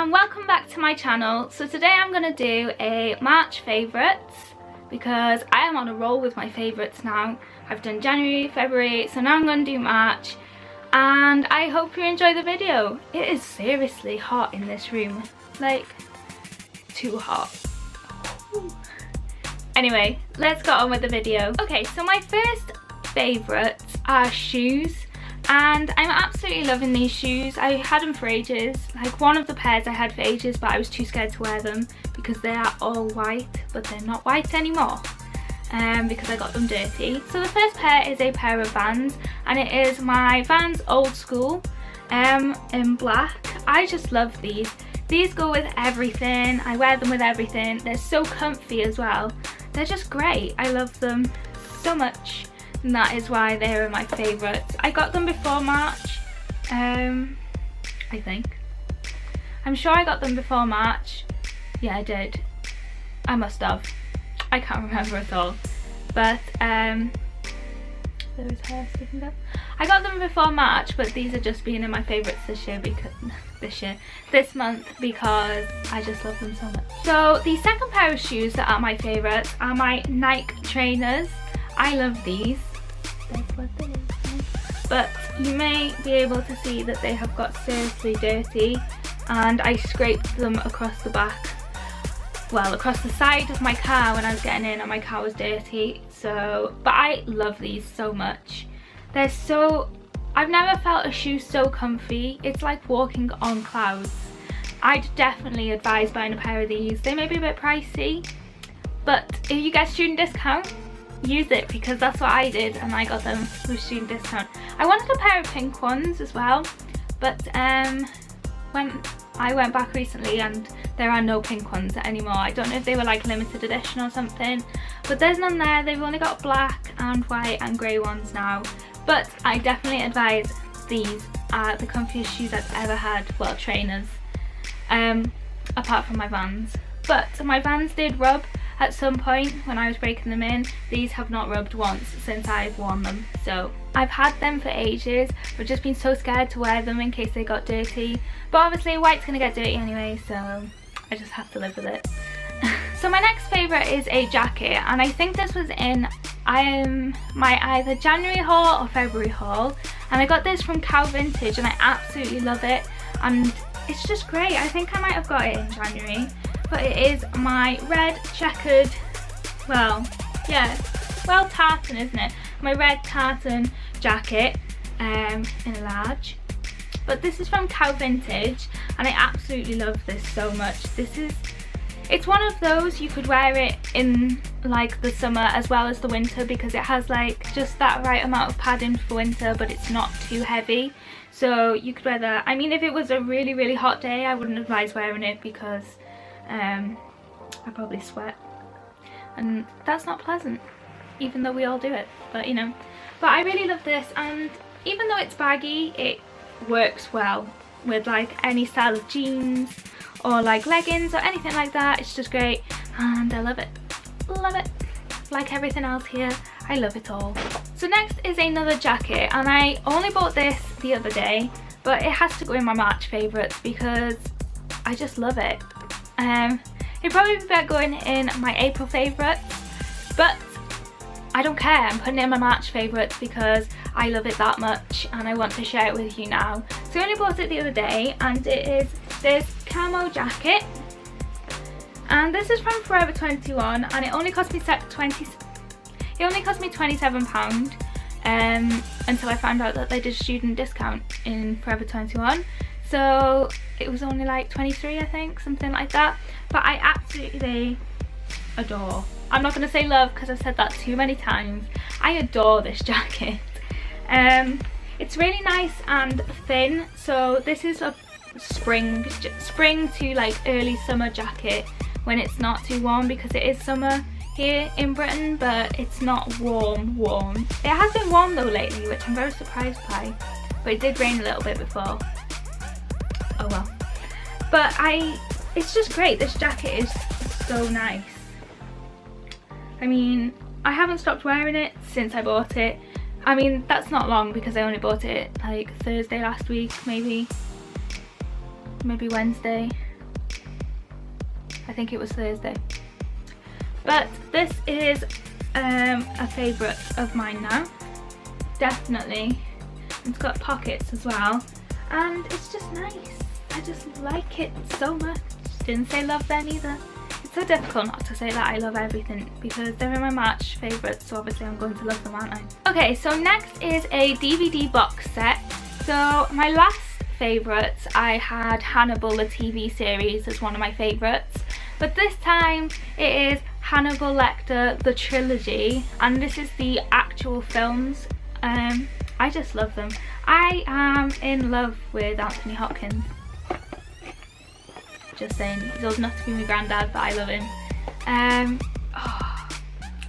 and welcome back to my channel. So today I'm going to do a March favourites because I am on a roll with my favourites now. I've done January, February, so now I'm going to do March, and I hope you enjoy the video. It is seriously hot in this room, like too hot. Anyway, let's get on with the video. Okay, so my first favourites are shoes. And I'm absolutely loving these shoes. I had them for ages, like one of the pairs I had for ages, but I was too scared to wear them because they are all white, but they're not white anymore because I got them dirty. So the first pair is a pair of Vans, and it is my Vans Old School in black. I just love these. These go with everything. I wear them with everything. They're so comfy as well. They're just great. I love them so much. And that is why they are my favourites. I got them before March, I think. I'm sure I got them before March. Yeah, I did. I must have. I can't remember at all. But, there is hair sticking up. I got them before March, but these are just being in my favourites this year because, this month, because I just love them so much. So, the second pair of shoes that are my favourites are my Nike trainers. I love these. That's what they are. But you may be able to see that they have got seriously dirty, and I scraped them across the back, well, across the side of my car when I was getting in, and my car was dirty. So, but I love these so much. They're so, I've never felt a shoe so comfy. It's like walking on clouds. I'd definitely advise buying a pair of these. They may be a bit pricey, but if you get student discount, use it, because that's what I did, and I got them with student discount. I wanted a pair of pink ones as well, but when I went back recently and there are no pink ones anymore. I don't know if they were like limited edition or something, but there's none there. They've only got black and white and grey ones now, but I definitely advise these are the comfiest shoes I've ever had. Well, trainers, apart from my Vans. But my Vans did rub at some point when I was breaking them in. These have not rubbed once since I've worn them. So I've had them for ages, but just been so scared to wear them in case they got dirty. But obviously white's gonna get dirty anyway, so I just have to live with it. So my next favourite is a jacket, and I think this was in my either January haul or February haul, and I got this from Cow Vintage, and I absolutely love it, and it's just great. I think I might have got it in January. But it is my red checkered, well, yeah, well, tartan, isn't it? My red tartan jacket in a large. But this is from Cow Vintage, and I absolutely love this so much. It's one of those you could wear it in like the summer as well as the winter, because it has like just that right amount of padding for winter, but it's not too heavy. So you could wear that. I mean, if it was a really, really hot day, I wouldn't advise wearing it because I probably sweat, and that's not pleasant, even though we all do it, but you know. But I really love this, and even though it's baggy, it works well with like any style of jeans or like leggings or anything like that. It's just great, and I love it. Love it. Like everything else here, I love it all. So next is another jacket, and I only bought this the other day, but it has to go in my March favourites because I just love it. It'd probably be better going in my April favourites, but I don't care. I'm putting it in my March favourites because I love it that much, and I want to share it with you now. So I only bought it the other day, and it is this camo jacket, and this is from Forever 21, and it only cost me £27 until I found out that they did student discount in Forever 21. So it was only like 23, I think, something like that. But I absolutely adore. I'm not going to say love because I've said that too many times. I adore this jacket. It's really nice and thin. So this is a spring to like early summer jacket when it's not too warm, because it is summer here in Britain, but it's not warm. It has been warm though lately, which I'm very surprised by. But it did rain a little bit before. Oh well. But it's just great. This jacket is so nice. I mean, I haven't stopped wearing it since I bought it. I mean, that's not long because I only bought it like Thursday last week, maybe Wednesday. I think it was Thursday. But this is a favourite of mine now, definitely. It's got pockets as well, and it's just nice. I just like it so much. Didn't say love then either. It's so difficult not to say that I love everything because they're in my March favourites, so obviously I'm going to love them, aren't I? Okay, so next is a DVD box set. So my last favourites, I had Hannibal the TV series as one of my favourites, but this time it is Hannibal Lecter the trilogy, and this is the actual films. I just love them. I am in love with Anthony Hopkins. Just saying, he's old enough to be my granddad, but I love him.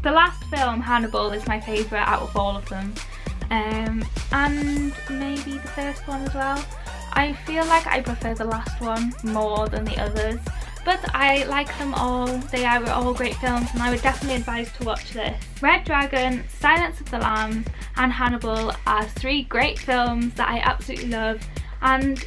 The last film, Hannibal, is my favourite out of all of them, and maybe the first one as well. I feel like I prefer the last one more than the others, but I like them all. They are all great films, and I would definitely advise to watch this. Red Dragon, Silence of the Lambs and Hannibal are 3 great films that I absolutely love, and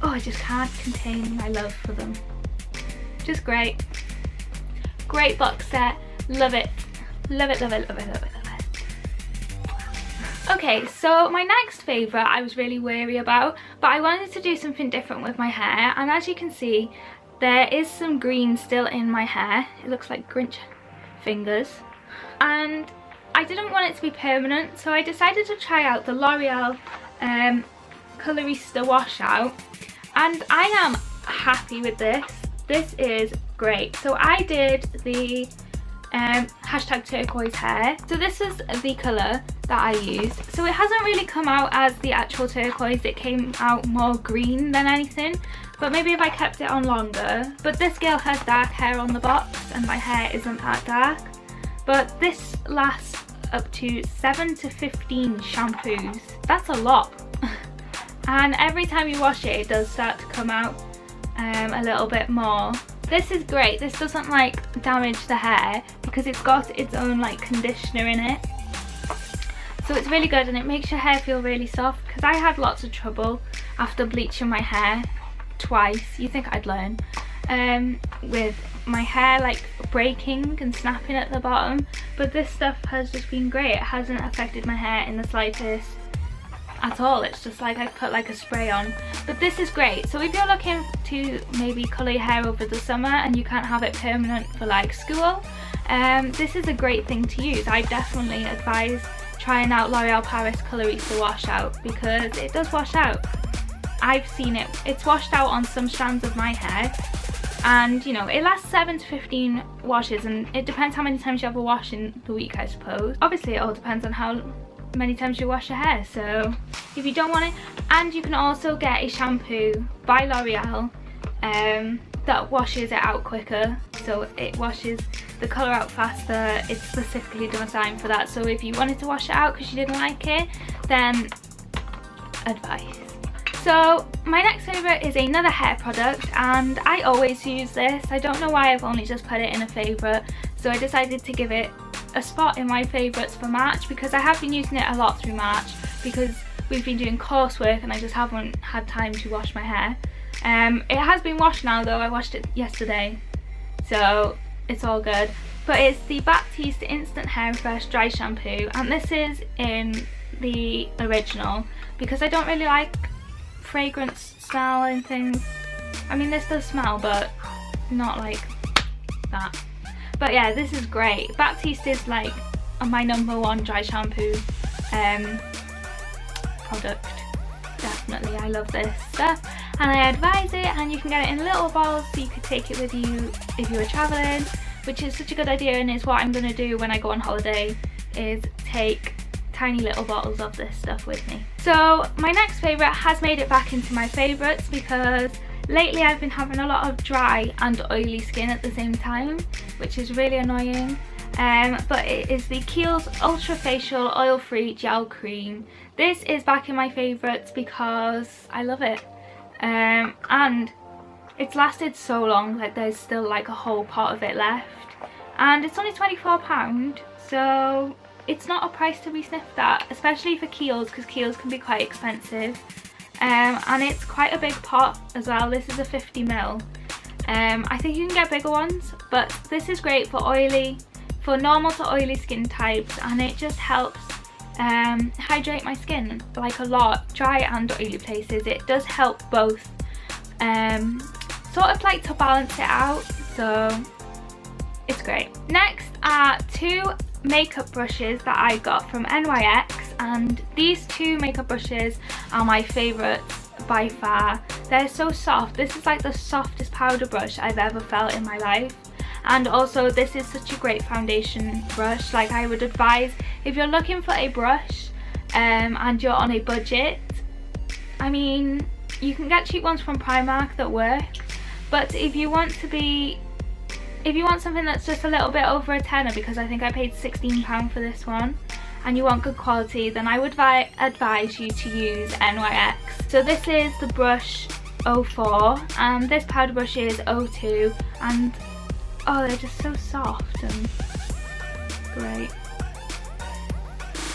I just can't contain my love for them. Just great. Great box set. Love it. Love it, love it, love it, love it, love it. Okay, so my next favourite I was really wary about, but I wanted to do something different with my hair, and as you can see, there is some green still in my hair. It looks like Grinch fingers. And I didn't want it to be permanent, so I decided to try out the L'Oreal Colorista Washout. And I am happy with this. This is great. So I did the hashtag turquoise hair. So this is the colour that I used. So it hasn't really come out as the actual turquoise. It came out more green than anything. But maybe if I kept it on longer. But this girl has dark hair on the box and my hair isn't that dark. But this lasts up to 7 to 15 shampoos. That's a lot. And every time you wash it, it does start to come out a little bit more. This is great. This doesn't like damage the hair because it's got its own like conditioner in it. So it's really good, and it makes your hair feel really soft, because I had lots of trouble after bleaching my hair twice. You think I'd learn. With my hair like breaking and snapping at the bottom, but this stuff has just been great. It hasn't affected my hair in the slightest at all. It's just like I've put like a spray on. But this is great. So if you're looking to maybe colour your hair over the summer and you can't have it permanent for like school, this is a great thing to use. I definitely advise trying out L'Oreal Paris Colorista Washout, because it does wash out. I've seen it. It's washed out on some strands of my hair, and you know, it lasts 7 to 15 washes, and it depends how many times you have a wash in the week, I suppose. Obviously it all depends on how many times you wash your hair, so if you don't want it. And you can also get a shampoo by L'Oreal that washes it out quicker, so it washes the colour out faster. It's specifically designed for that, so if you wanted to wash it out because you didn't like it, then advice. So my next favourite is another hair product, and I always use this. I don't know why I've only just put it in a favourite, so I decided to give it a spot in my favourites for March, because I have been using it a lot through March because we've been doing coursework and I just haven't had time to wash my hair. It has been washed now though. I washed it yesterday, so it's all good. But it's the Baptiste Instant Hair Refresh Dry Shampoo, and this is in the original because I don't really like fragrance smell and things. I mean, this does smell, but not like that. But yeah, this is great. Baptiste is like my #1 dry shampoo product. Definitely, I love this stuff and I advise it, and you can get it in little bottles so you could take it with you if you were traveling, which is such a good idea, and it's what I'm going to do when I go on holiday, is take tiny little bottles of this stuff with me. So my next favourite has made it back into my favourites because lately I've been having a lot of dry and oily skin at the same time, which is really annoying. But it is the Kiehl's Ultra Facial Oil Free Gel Cream. This is back in my favourites because I love it. And it's lasted so long, like there's still like a whole pot of it left. And it's only £24, so it's not a price to be sniffed at, especially for Kiehl's, because Kiehl's can be quite expensive. And it's quite a big pot as well. This is a 50ml. I think you can get bigger ones, but this is great for normal to oily skin types, and it just helps hydrate my skin like a lot, dry and oily places. It does help both, sort of like to balance it out, so it's great. Next are two makeup brushes that I got from NYX, and these two makeup brushes are my favourites by far. They're so soft. This is like the softest powder brush I've ever felt in my life, and also this is such a great foundation brush. Like, I would advise, if you're looking for a brush and you're on a budget, I mean, you can get cheap ones from Primark that work, but if you want something that's just a little bit over a tenner, because I think I paid £16 for this one, and you want good quality, then I would advise you to use NYX. So this is the brush 04 and this powder brush is 02, and oh, they're just so soft and great.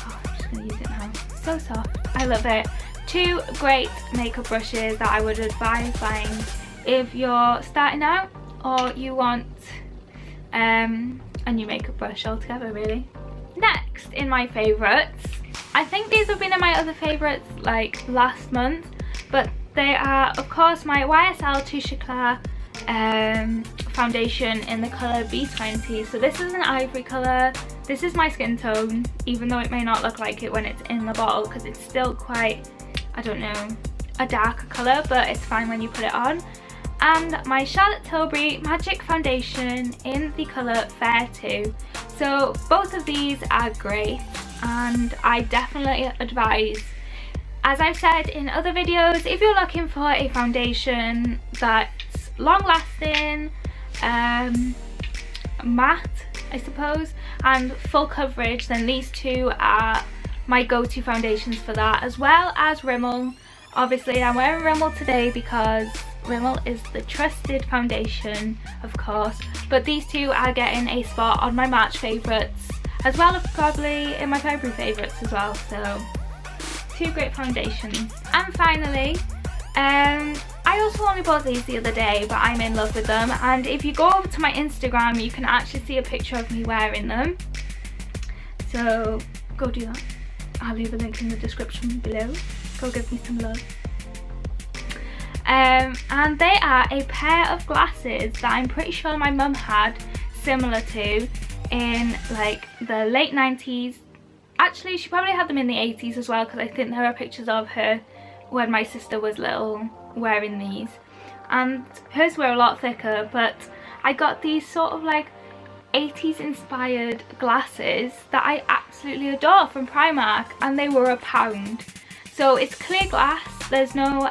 Oh, I'm just going to use it now. So soft. I love it. Two great makeup brushes that I would advise buying if you're starting out or you want a new makeup brush altogether, really. Next, in my favourites, I think these have been in my other favourites like last month, but they are of course my YSL Touche Eclat foundation in the colour B20. So this is an ivory colour. This is my skin tone, even though it may not look like it when it's in the bottle, because it's still quite, I don't know, a darker colour, but it's fine when you put it on. And my Charlotte Tilbury Magic Foundation in the colour Fair 2. So both of these are great, and I definitely advise, as I've said in other videos, if you're looking for a foundation that's long lasting, matte I suppose, and full coverage, then these two are my go-to foundations for that, as well as Rimmel. Obviously I'm wearing Rimmel today because Rimmel is the trusted foundation, of course, but these two are getting a spot on my March favourites, as well as probably in my February favourites as well. So two great foundations. And finally, I also only bought these the other day, but I'm in love with them, and if you go over to my Instagram you can actually see a picture of me wearing them, so go do that. I'll leave a link in the description below. Go give me some love. And they are a pair of glasses that I'm pretty sure my mum had similar to in like the late 90s. Actually, she probably had them in the 80s as well, because I think there are pictures of her when my sister was little wearing these, and hers were a lot thicker, but I got these sort of like 80s inspired glasses that I absolutely adore from Primark, and they were £1. So it's clear glass, there's no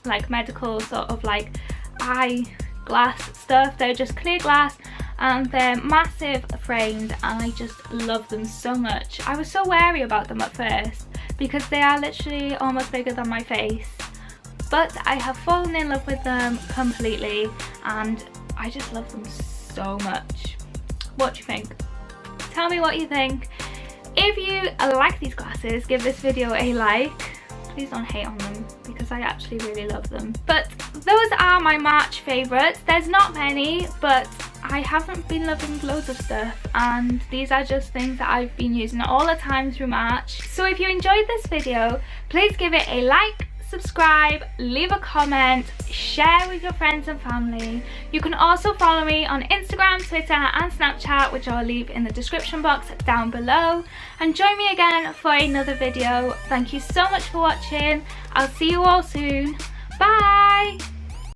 like medical sort of like eye glass stuff, they're just clear glass, and they're massive framed, and I just love them so much. I was so wary about them at first because they are literally almost bigger than my face, but I have fallen in love with them completely, and I just love them so much. What do you think? Tell me what you think. If you like these glasses, give this video a like. Please don't hate on them because I actually really love them. But those are my March favourites. There's not many, but I haven't been loving loads of stuff, and these are just things that I've been using all the time through March. So if you enjoyed this video, please give it a like, subscribe, leave a comment, share with your friends and family. You can also follow me on Instagram, Twitter and Snapchat, which I'll leave in the description box down below, and join me again for another video. Thank you so much for watching. I'll see you all soon. Bye!